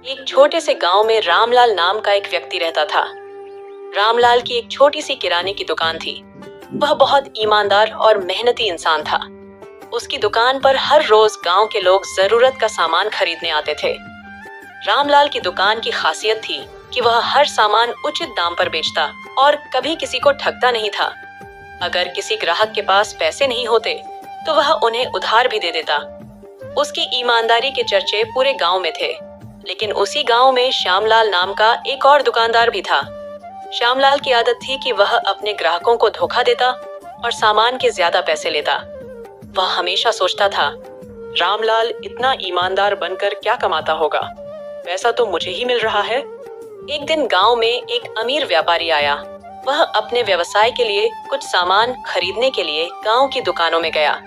एक छोटे से गांव में रामलाल नाम का एक व्यक्ति रहता था। रामलाल की एक छोटी सी किराने की दुकान थी। वह बहुत ईमानदार और मेहनती इंसान था। उसकी दुकान पर हर रोज गांव के लोग जरूरत का सामान खरीदने आते थे। रामलाल की दुकान की खासियत थी कि वह हर सामान उचित दाम पर बेचता और कभी किसी को ठगता नहीं था। अगर किसी ग्राहक के पास पैसे नहीं होते तो वह उन्हें उधार भी दे देता। उसकी ईमानदारी के चर्चे पूरे गांव में थे। लेकिन उसी गांव में श्यामलाल नाम का एक और दुकानदार भी था। श्यामलाल की आदत थी कि वह अपने ग्राहकों को धोखा देता और सामान के ज्यादा पैसे लेता। वह हमेशा सोचता था, रामलाल इतना ईमानदार बनकर क्या कमाता होगा, पैसा तो मुझे ही मिल रहा है। एक दिन गांव में एक अमीर व्यापारी आया। वह अपने व्यवसाय के लिए कुछ सामान खरीदने के लिए गांव की दुकानों में गया।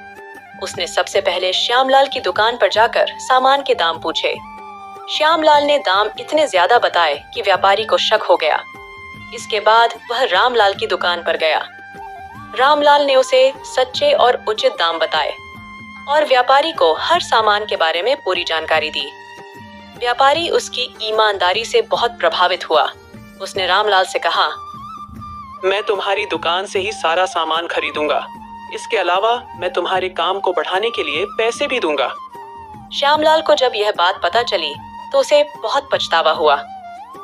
उसने सबसे पहले श्यामलाल की दुकान पर जाकर सामान के दाम पूछे। श्यामलाल ने दाम इतने ज्यादा बताए कि व्यापारी को शक हो गया। इसके बाद वह रामलाल की दुकान पर गया। रामलाल ने उसे सच्चे और उचित दाम बताए और व्यापारी को हर सामान के बारे में पूरी जानकारी दी। व्यापारी उसकी ईमानदारी से बहुत प्रभावित हुआ। उसने रामलाल से कहा, मैं तुम्हारी दुकान से ही सारा सामान खरीदूंगा। इसके अलावा मैं तुम्हारे काम को बढ़ाने के लिए पैसे भी दूंगा। श्यामलाल को जब यह बात पता चली तो उसे बहुत पछतावा हुआ।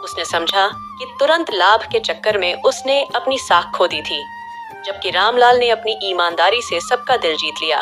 उसने समझा कि तुरंत लाभ के चक्कर में उसने अपनी साख खो दी थी, जबकि रामलाल ने अपनी ईमानदारी से सबका दिल जीत लिया।